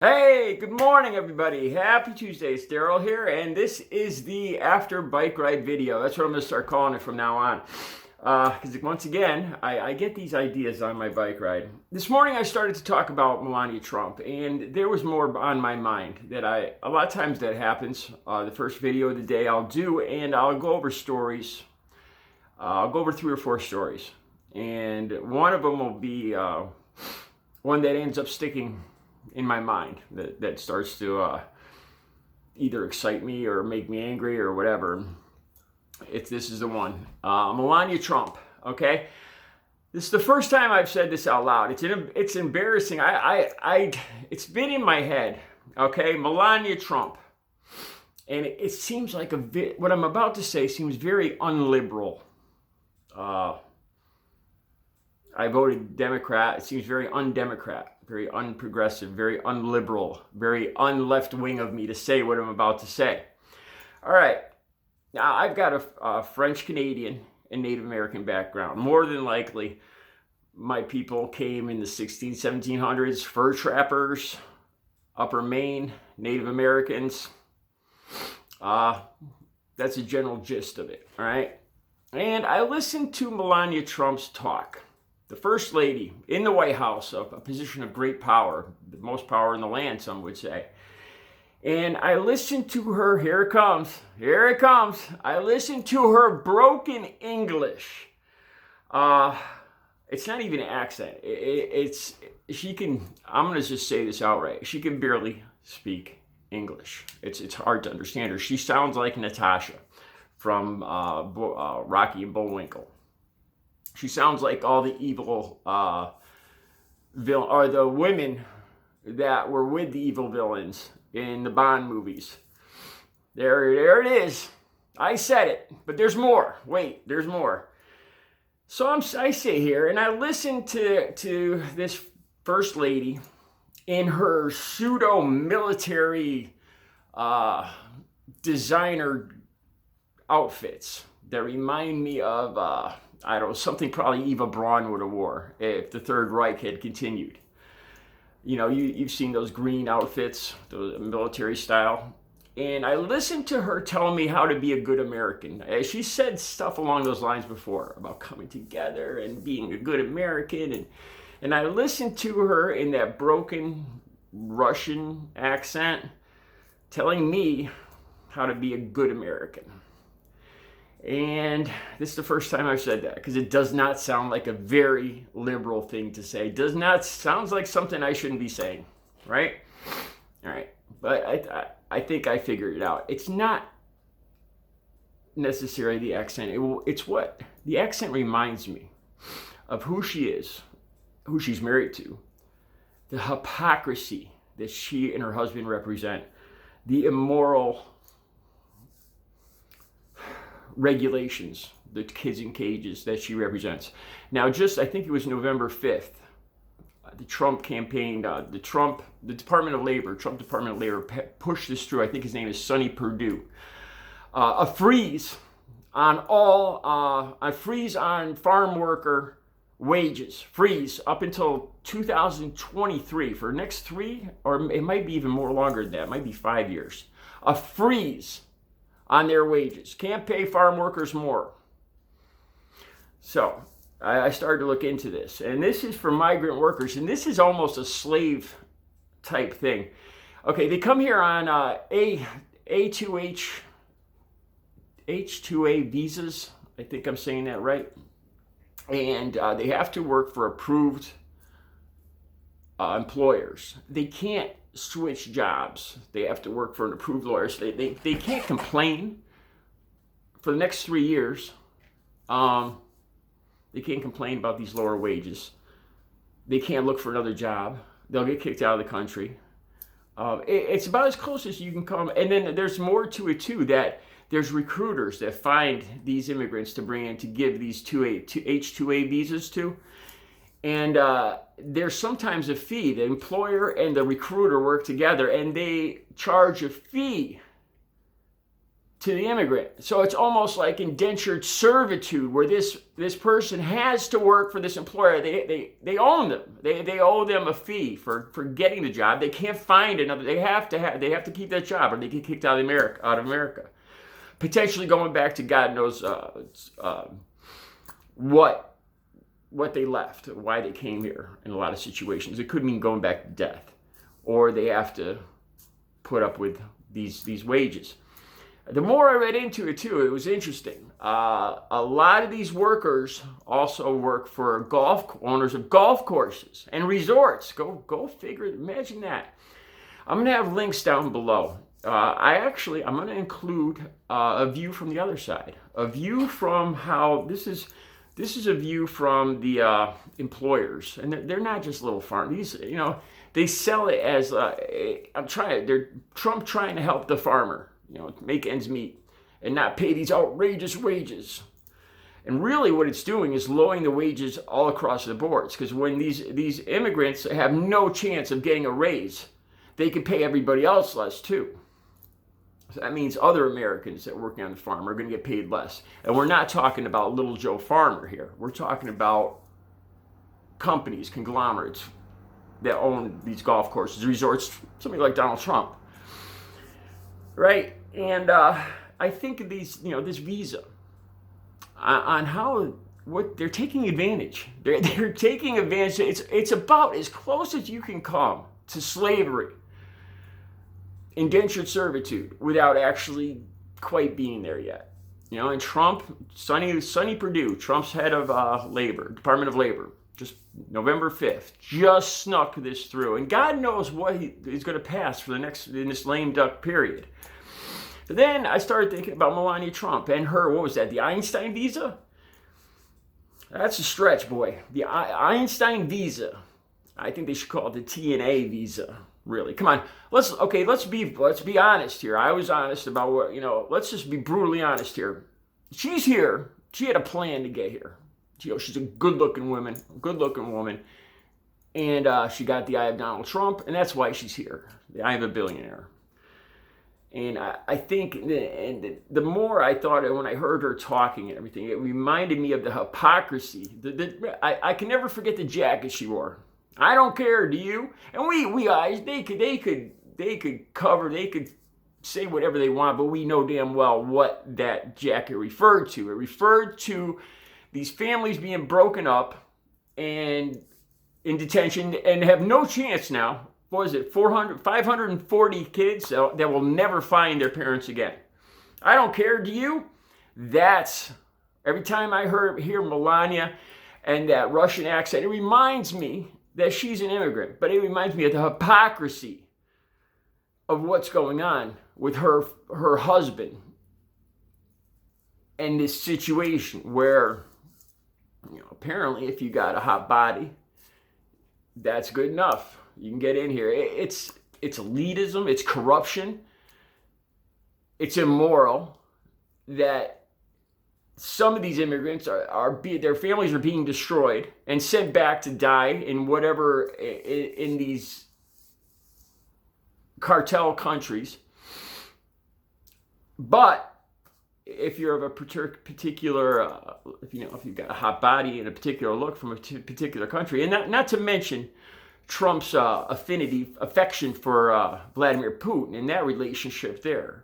Hey, good morning, everybody. Happy Tuesday. It's Daryl here, and this is the after bike ride video. That's what I'm going to start calling it from now on. Because once again, I get these ideas on my bike ride. This morning, I started to talk about Melania Trump, and there was more on my mind that a lot of times that happens. The first video of the day I'll do, and I'll go over stories. I'll go over 3 or 4 stories, and one of them will be one that ends up sticking in my mind that starts to either excite me or make me angry or whatever. This is the one. Melania Trump. Okay, this is the first time I've said this out loud. It's embarrassing. It's been in my head. Okay, Melania Trump, and it seems like what I'm about to say seems very unliberal. I voted Democrat. It seems very undemocrat, very unprogressive, very unliberal, very unleft wing of me to say what I'm about to say. All right. Now, I've got a French Canadian and Native American background. More than likely, my people came in the 1700s, fur trappers, Upper Maine, Native Americans. That's a general gist of it. All right. And I listened to Melania Trump's talk. The First Lady in the White House, a position of great power, the most power in the land, some would say. And I listened to her, here it comes. I listened to her broken English. It's not even an accent. I'm going to just say this outright. She can barely speak English. It's hard to understand her. She sounds like Natasha from Rocky and Bullwinkle. She sounds like all the evil villain, or the women that were with the evil villains in the Bond movies. There it is. I said it, but there's more. Wait, there's more. So I sit here and I listen to this First Lady in her pseudo military designer outfits that remind me of I don't know, something probably Eva Braun would have wore if the Third Reich had continued. You know, you've seen those green outfits, those military style. And I listened to her telling me how to be a good American. She said stuff along those lines before about coming together and being a good American. And I listened to her in that broken Russian accent telling me how to be a good American. And this is the first time I've said that, because it does not sound like a very liberal thing to say. It does not sounds like something I shouldn't be saying, right? All right, but I think I figured it out. It's not necessarily the accent. It's what the accent reminds me of who she is, who she's married to, the hypocrisy that she and her husband represent, the immoral regulations, the kids in cages that she represents. Now, I think it was November 5th, the Trump campaign, the Department of Labor, Trump Department of Labor pushed this through. I think his name is Sonny Perdue. A freeze on farm worker wages, freeze up until 2023 for the next 3, or it might be even more longer than that. It might be 5 years. A freeze on their wages. Can't pay farm workers more. So I started to look into this. And this is for migrant workers. And this is almost a slave type thing. Okay, they come here on H-2A visas. I think I'm saying that right. And they have to work for approved employers. They can't switch jobs. They have to work for an approved lawyer. So they can't complain for the next 3 years. They can't complain about these lower wages. They can't look for another job. They'll get kicked out of the country. It's about as close as you can come. And then there's more to it too, that there's recruiters that find these immigrants to bring in to give these H-2A visas to. And there's sometimes a fee. The employer and the recruiter work together, and they charge a fee to the immigrant. So it's almost like indentured servitude, where this person has to work for this employer. They own them. They owe them a fee for getting the job. They can't find another. They have to keep that job, or they get kicked out of America. Potentially going back to God knows what they left, why they came here. In a lot of situations, it could mean going back to death, or they have to put up with these wages. The more I read into it too, it was interesting. A lot of these workers also work for owners of golf courses and resorts. Go figure. Imagine that. I'm going to have links down below. I'm going to include a view from the other side. A view from how this is a view from the employers, and they're not just little farm. These, they sell it as Trump trying to help the farmer, make ends meet and not pay these outrageous wages. And really what it's doing is lowering the wages all across the boards, because when these immigrants have no chance of getting a raise, they can pay everybody else less too. So that means other Americans that are working on the farm are going to get paid less. And we're not talking about little Joe Farmer here. We're talking about companies, conglomerates that own these golf courses, resorts, somebody like Donald Trump. Right? And I think of these, this visa, on what they're taking advantage. They're taking advantage. It's about as close as you can come to slavery, indentured servitude, without actually quite being there yet. And Trump, Sonny Perdue, Trump's head of Department of Labor, just November 5th, just snuck this through. And God knows what he's going to pass in this lame duck period. But then I started thinking about Melania Trump and her, what was that, the Einstein visa? That's a stretch, boy. The Einstein visa. I think they should call it the TNA visa. Really, come on. Let's be honest here. I was honest about what, let's just be brutally honest here. She's here. She had a plan to get here. She's a good-looking woman, and she got the eye of Donald Trump, and that's why she's here. The eye of a billionaire. And I think, and the more I thought when I heard her talking and everything, it reminded me of the hypocrisy. I can never forget the jacket she wore. I don't care, do you? And we guys, they could cover, they could say whatever they want, but we know damn well what that jacket referred to. It referred to these families being broken up and in detention and have no chance now. What is it, 540 kids that will never find their parents again. I don't care, do you? That's, every time I hear Melania and that Russian accent, it reminds me that she's an immigrant, but it reminds me of the hypocrisy of what's going on with her husband and this situation where, apparently if you got a hot body, that's good enough. You can get in here. It's elitism. It's corruption. It's immoral that some of these immigrants their families are being destroyed and sent back to die in whatever in these cartel countries. But if you're of a particular, if you've got a hot body and a particular look from a particular country, and not to mention Trump's affection for Vladimir Putin and that relationship there.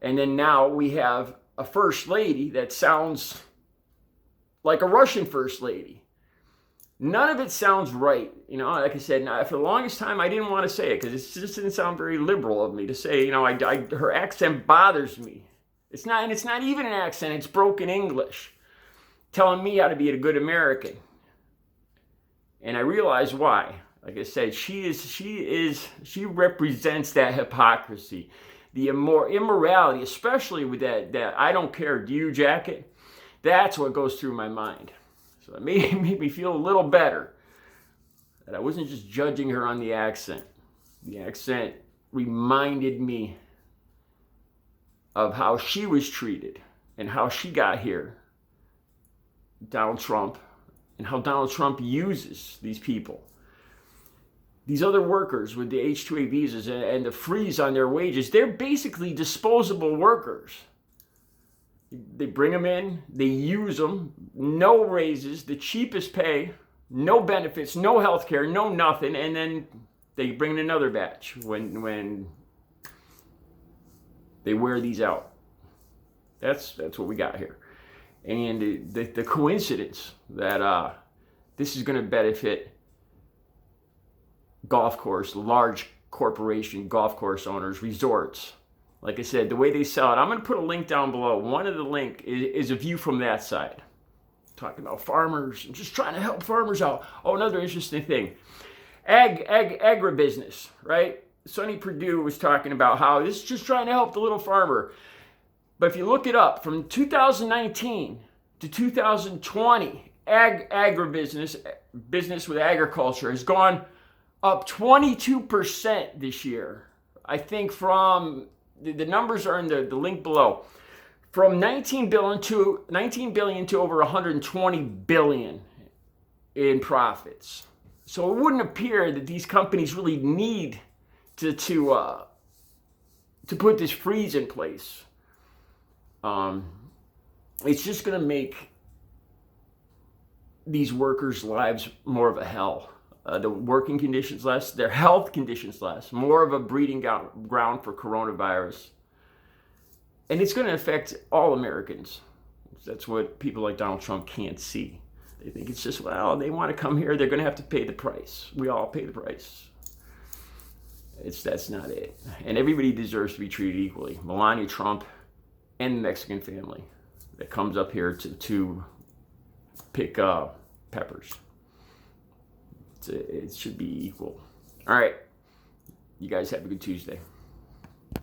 And then now we have a first lady that sounds like a Russian first lady. None of it sounds right. Like I said, for the longest time, I didn't want to say it because it just didn't sound very liberal of me to say, her accent bothers me. It's not even an accent, it's broken English, telling me how to be a good American. And I realize why. Like I said, she represents that hypocrisy, the immorality, especially with that I don't care, do you jacket? That's what goes through my mind. So it made me feel a little better that I wasn't just judging her on the accent. The accent reminded me of how she was treated and how she got here, Donald Trump, and how Donald Trump uses these people. These other workers with the H-2A visas and the freeze on their wages, they're basically disposable workers. They bring them in, they use them, no raises, the cheapest pay, no benefits, no health care, no nothing, and then they bring in another batch when they wear these out. That's what we got here. And the coincidence that this is going to benefit golf course, large corporation golf course owners, resorts. Like I said, the way they sell it, I'm going to put a link down below. One of the link is a view from that side. Talking about farmers, just trying to help farmers out. Oh, another interesting thing. Agribusiness, right? Sonny Perdue was talking about how this is just trying to help the little farmer. But if you look it up, from 2019 to 2020, agribusiness, business with agriculture has gone up 22% this year. I think from, the numbers are in the link below. From 19 billion to over 120 billion in profits. So it wouldn't appear that these companies really need to put this freeze in place. It's just going to make these workers' lives more of a hell. The working conditions less, their health conditions less, more of a breeding ground for coronavirus. And it's going to affect all Americans. That's what people like Donald Trump can't see. They think it's just, well, they want to come here, they're going to have to pay the price. We all pay the price. That's not it. And everybody deserves to be treated equally. Melania, Trump, and the Mexican family that comes up here to pick peppers. It should be equal. All right. You guys have a good Tuesday.